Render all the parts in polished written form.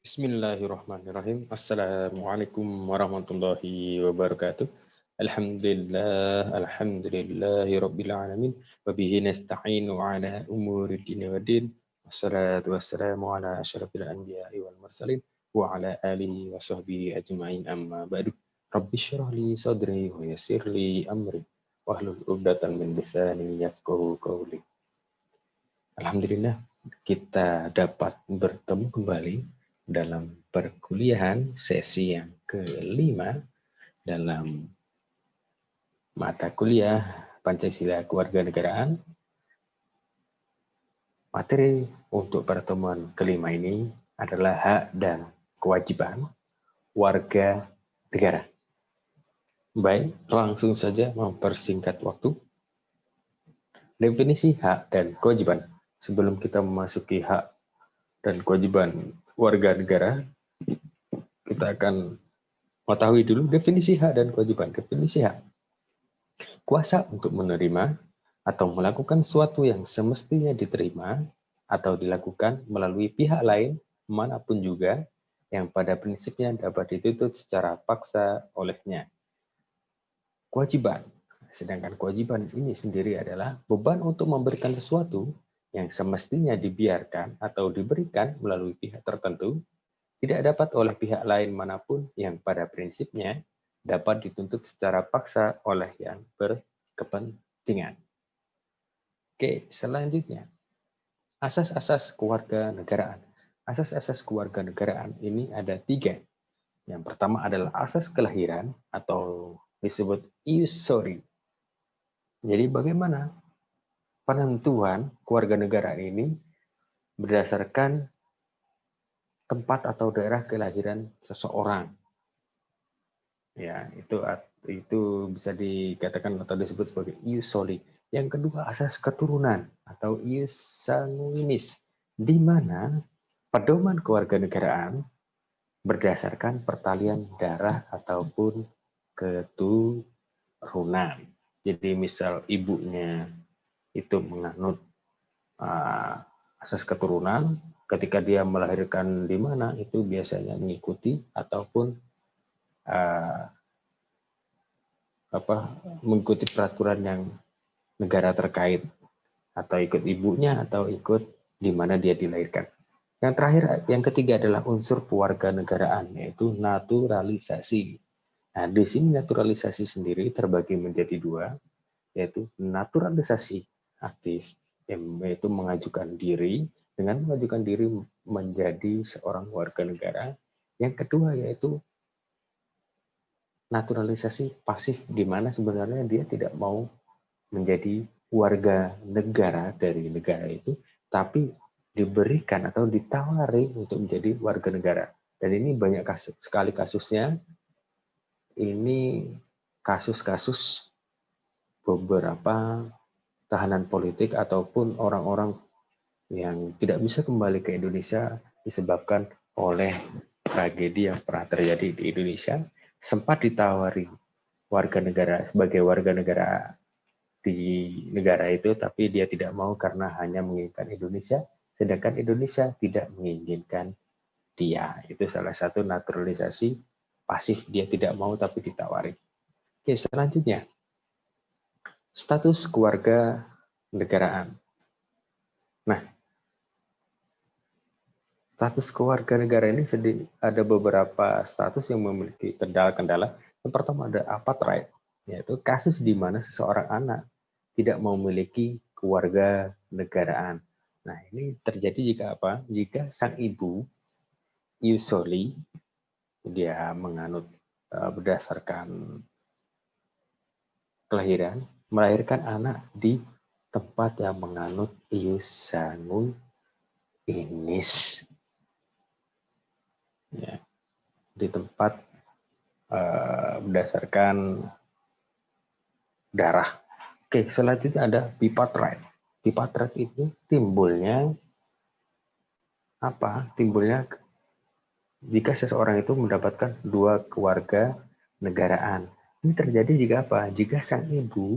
Bismillahirrahmanirrahim. Assalamualaikum warahmatullahi wabarakatuh. Alhamdulillahi rabbil alamin. Wabihi nasta'inu ala umuri dini wa din. Wassalatu wassalamu ala asyrafil anbiya'i wal mursalin. Wa ala alihi wa sahbihi ajma'in amma ba'du. Rabbi syrah li sadri wa yassir li amri. Wahlul 'uqdatam min lisani yafqahu qawli. Alhamdulillah kita dapat bertemu kembali dalam perkuliahan sesi yang kelima dalam mata kuliah Pancasila Kewarganegaraan. Materi untuk pertemuan kelima ini adalah hak dan kewajiban warga negara. Baik, langsung saja mempersingkat waktu. Definisi hak dan kewajiban. Sebelum kita memasuki hak dan kewajiban warga negara, kita akan mengetahui dulu definisi hak dan kewajiban. Definisi hak: kuasa untuk menerima atau melakukan sesuatu yang semestinya diterima atau dilakukan melalui pihak lain manapun juga yang pada prinsipnya dapat dituntut secara paksa olehnya. Kewajiban. Sedangkan kewajiban ini sendiri adalah beban untuk memberikan sesuatu yang semestinya dibiarkan atau diberikan melalui pihak tertentu, tidak dapat oleh pihak lain manapun yang pada prinsipnya dapat dituntut secara paksa oleh yang berkepentingan. Oke, selanjutnya, asas-asas kewarganegaraan. Asas-asas kewarganegaraan ini ada 3. Yang pertama adalah asas kelahiran atau disebut ius soli. Jadi bagaimana penentuan kewarganegaraan ini berdasarkan tempat atau daerah kelahiran seseorang. Ya, itu bisa dikatakan atau disebut sebagai ius soli. Yang kedua, asas keturunan atau ius sanguinis, di mana pedoman kewarganegaraan berdasarkan pertalian darah ataupun keturunan. Jadi misal ibunya itu menganut asas keturunan, ketika dia melahirkan di mana itu biasanya mengikuti ataupun mengikuti peraturan yang negara terkait, atau ikut ibunya atau ikut di mana dia dilahirkan. Yang terakhir, yang ketiga adalah unsur kewarganegaraan, yaitu naturalisasi. Nah, di sini naturalisasi sendiri terbagi menjadi 2, yaitu naturalisasi aktif, yaitu mengajukan diri. Dengan mengajukan diri menjadi seorang warga negara. Yang kedua yaitu naturalisasi pasif, di mana sebenarnya dia tidak mau menjadi warga negara dari negara itu, tapi diberikan atau ditawari untuk menjadi warga negara. Dan ini banyak sekali kasusnya. Ini kasus-kasus beberapa tahanan politik ataupun orang-orang yang tidak bisa kembali ke Indonesia disebabkan oleh tragedi yang pernah terjadi di Indonesia, sempat ditawari warga negara sebagai warga negara di negara itu, tapi dia tidak mau karena hanya menginginkan Indonesia, sedangkan Indonesia tidak menginginkan dia. Itu salah satu naturalisasi pasif, dia tidak mau tapi ditawari. Oke, selanjutnya, status keluarga negaraan. Nah, status kewarganegaraan ini ada beberapa status yang memiliki kendala-kendala. Yang pertama ada apartheid, yaitu kasus di mana seseorang anak tidak memiliki keluarga negaraan. Nah, ini terjadi jika apa? Jika sang ibu ius soli, dia menganut berdasarkan kelahiran, melahirkan anak di tempat yang menganut ius sanguinis. Ya, di tempat berdasarkan darah. Oke, selanjutnya ada bipartite. Bipartite itu timbulnya apa? Timbulnya jika seseorang itu mendapatkan 2 keluarga negaraan. Ini terjadi jika apa? Jika sang ibu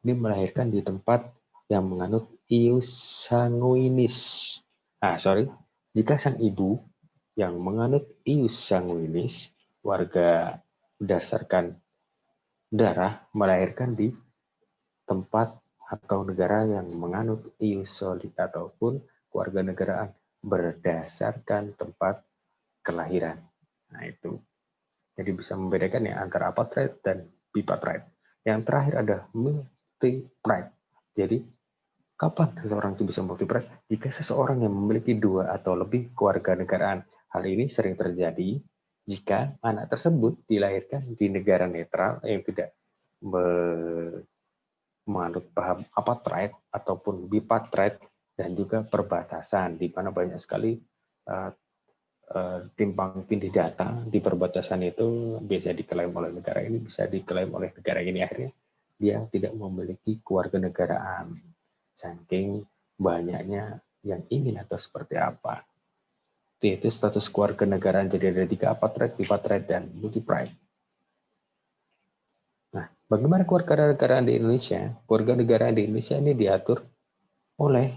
ini melahirkan di tempat yang menganut ius sanguinis. Jika sang ibu yang menganut ius sanguinis, warga berdasarkan darah melahirkan di tempat atau negara yang menganut ius soli ataupun kewarganegaraan berdasarkan tempat kelahiran. Nah itu. Jadi bisa membedakan ya antara apartheid dan bipartheid. Yang terakhir ada multi-pride. Jadi kapan seseorang itu bisa multi-pride? Jika seseorang yang memiliki 2 atau lebih kewarganegaraan. Hal ini sering terjadi jika anak tersebut dilahirkan di negara netral yang tidak menganut paham apartheid ataupun bipartheid dan juga perbatasan di mana banyak sekali timpang tindih data di perbatasan itu bisa diklaim oleh negara ini, bisa diklaim oleh negara ini, akhirnya dia tidak memiliki kewarganegaraan saking banyaknya yang ingin atau seperti apa. Itu status kewarganegaraan. Jadi ada 3: apartheid, bipartheid, dan multi-pride. Nah, bagaimana kewarganegaraan di Indonesia? Kewarganegaraan di Indonesia ini diatur oleh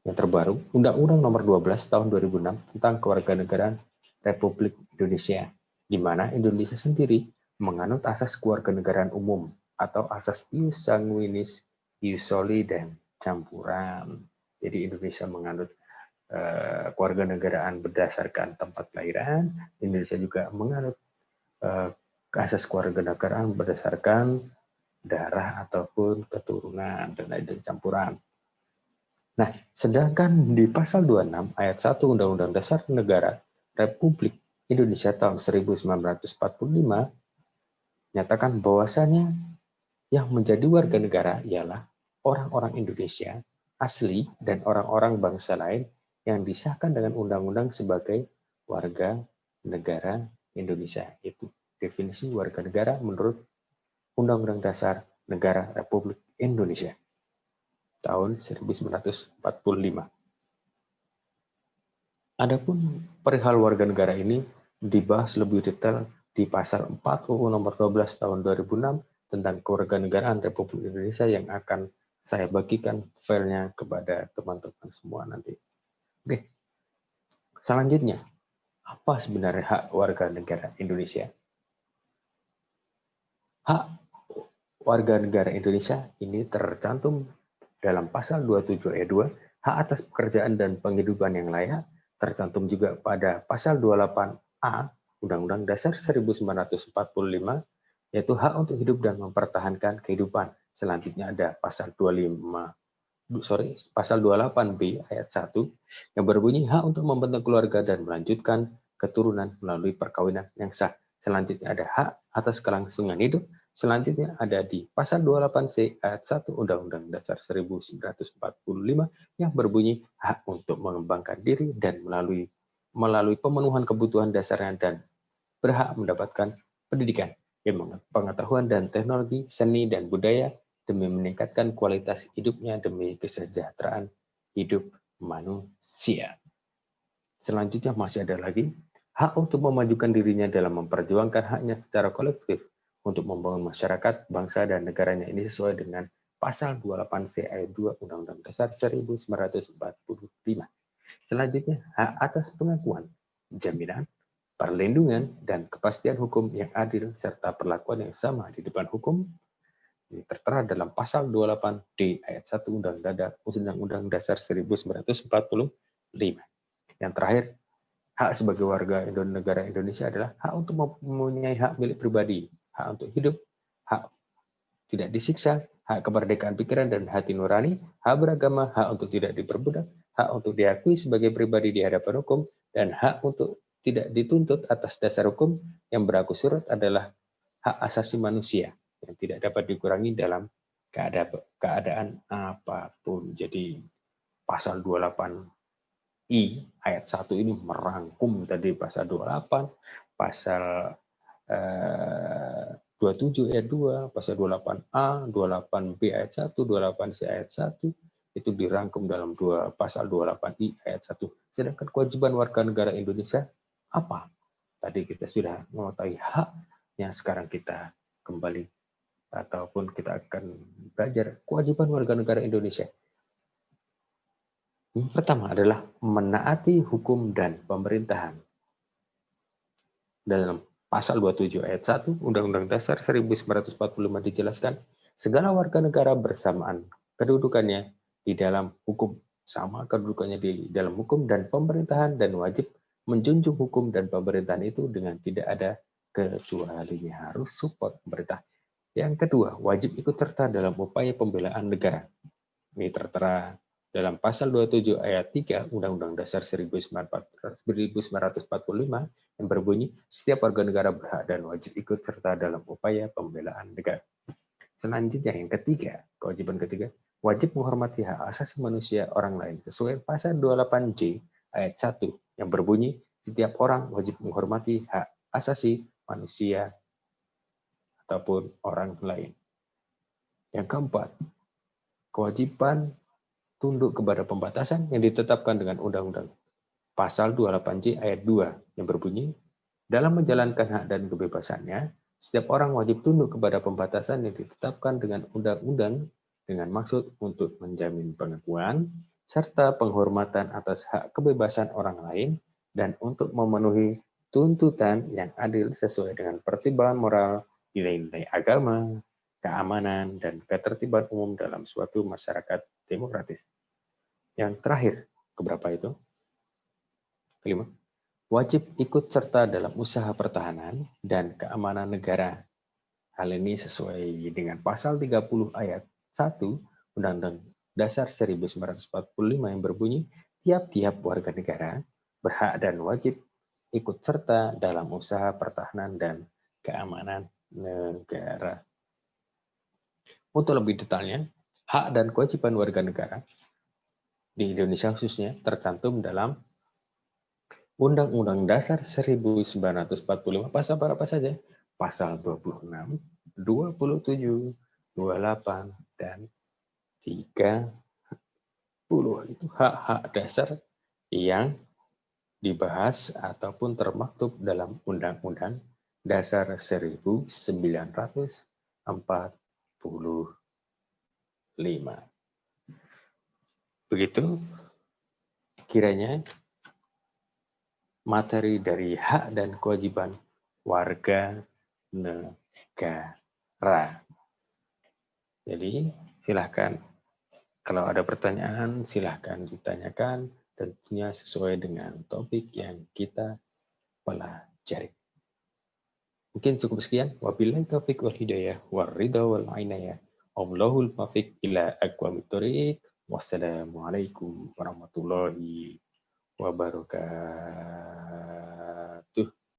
yang terbaru Undang-Undang Nomor 12 Tahun 2006 tentang Kewarganegaraan Republik Indonesia, di mana Indonesia sendiri menganut asas kewarganegaraan umum atau asas ius sanguinis, ius soli, dan campuran. Jadi Indonesia menganut kewarganegaraan berdasarkan tempat kelahiran. Indonesia juga menganut asas kewarganegaraan berdasarkan darah ataupun keturunan dan lain campuran. Nah, sedangkan di pasal 26 ayat 1 Undang-Undang Dasar Negara Republik Indonesia tahun 1945 nyatakan bahwasanya yang menjadi warga negara ialah orang-orang Indonesia asli dan orang-orang bangsa lain yang disahkan dengan undang-undang sebagai warga negara Indonesia. Itu definisi warga negara menurut Undang-Undang Dasar Negara Republik Indonesia tahun 1945. Adapun perihal warga negara ini dibahas lebih detail di pasal 4 UU Nomor 12 Tahun 2006 tentang Kewarganegaraan Republik Indonesia yang akan saya bagikan filenya kepada teman-teman semua nanti. Oke, selanjutnya, apa sebenarnya hak warga negara Indonesia? Hak warga negara Indonesia ini tercantum dalam pasal 27 ayat 2, hak atas pekerjaan dan penghidupan yang layak, tercantum juga pada pasal 28A Undang-Undang Dasar 1945, yaitu hak untuk hidup dan mempertahankan kehidupan. Selanjutnya ada pasal 28B ayat 1 yang berbunyi hak untuk membentuk keluarga dan melanjutkan keturunan melalui perkawinan yang sah. Selanjutnya ada hak atas kelangsungan hidup. Selanjutnya ada di pasal 28C ayat 1 Undang-Undang Dasar 1945 yang berbunyi hak untuk mengembangkan diri dan melalui pemenuhan kebutuhan dasarnya dan berhak mendapatkan pendidikan, ilmu pengetahuan dan teknologi, seni dan budaya demi meningkatkan kualitas hidupnya demi kesejahteraan hidup manusia. Selanjutnya masih ada lagi hak untuk memajukan dirinya dalam memperjuangkan haknya secara kolektif untuk membangun masyarakat, bangsa, dan negaranya ini sesuai dengan pasal 28C ayat 2 Undang-Undang Dasar 1945. Selanjutnya, hak atas pengakuan, jaminan, perlindungan, dan kepastian hukum yang adil serta perlakuan yang sama di depan hukum ini tertera dalam pasal 28D ayat 1 Undang-Undang Dasar 1945. Yang terakhir, hak sebagai warga negara Indonesia adalah hak untuk mempunyai hak milik pribadi, hak untuk hidup, hak tidak disiksa, hak kemerdekaan pikiran dan hati nurani, hak beragama, hak untuk tidak diperbudak, hak untuk diakui sebagai pribadi di hadapan hukum, dan hak untuk tidak dituntut atas dasar hukum yang berlaku surut adalah hak asasi manusia yang tidak dapat dikurangi dalam keadaan apapun. Jadi pasal 28I ayat 1 ini merangkum tadi pasal 28, pasal 27 ayat 2, pasal 28A, 28B ayat 1, 28C ayat 1, itu dirangkum dalam pasal 28I ayat 1. Sedangkan kewajiban warga negara Indonesia apa? Tadi kita sudah mengetahui hak yang sekarang kita kembali ataupun kita akan belajar kewajiban warga negara Indonesia. Yang pertama adalah menaati hukum dan pemerintahan. Dalam pasal 27 ayat 1 Undang-Undang Dasar 1945 dijelaskan, segala warga negara bersamaan kedudukannya di dalam hukum, sama kedudukannya di dalam hukum dan pemerintahan, dan wajib menjunjung hukum dan pemerintahan itu dengan tidak ada kecualinya. Harus support pemerintah. Yang kedua, wajib ikut serta dalam upaya pembelaan negara. Ini tertera dalam pasal 27 ayat 3 Undang-Undang Dasar 1945 yang berbunyi, setiap warga negara berhak dan wajib ikut serta dalam upaya pembelaan negara. Selanjutnya yang ketiga, kewajiban ketiga, wajib menghormati hak asasi manusia orang lain sesuai pasal 28J ayat 1 yang berbunyi, setiap orang wajib menghormati hak asasi manusia ataupun orang lain. Yang keempat, kewajiban tunduk kepada pembatasan yang ditetapkan dengan Undang-Undang Pasal 28J ayat 2 yang berbunyi, dalam menjalankan hak dan kebebasannya, setiap orang wajib tunduk kepada pembatasan yang ditetapkan dengan undang-undang dengan maksud untuk menjamin pengakuan serta penghormatan atas hak kebebasan orang lain dan untuk memenuhi tuntutan yang adil sesuai dengan pertimbangan moral, nilai-nilai agama, keamanan, dan ketertiban umum dalam suatu masyarakat demokratis. Yang terakhir, keberapa itu? Kelima, wajib ikut serta dalam usaha pertahanan dan keamanan negara. Hal ini sesuai dengan pasal 30 ayat 1 Undang-Undang Dasar 1945 yang berbunyi, tiap-tiap warga negara berhak dan wajib ikut serta dalam usaha pertahanan dan keamanan negara. Untuk lebih detailnya, hak dan kewajiban warga negara di Indonesia khususnya tercantum dalam Undang-Undang Dasar 1945 pasal berapa saja? Pasal 26, 27, 28, dan 30. Itu hak-hak dasar yang dibahas ataupun termaktub dalam Undang-Undang Dasar 1945. Begitu kiranya materi dari hak dan kewajiban warga negara. Jadi silahkan kalau ada pertanyaan silahkan ditanyakan, tentunya sesuai dengan topik yang kita pelajari. Mungkin cukup sekian. Wabillahi taufiq wal hidayah wal ridha wal inayah. Allahul muwaffiq ila aqwamit thoriq. Wassalamualaikum warahmatullahi wabarakatuh.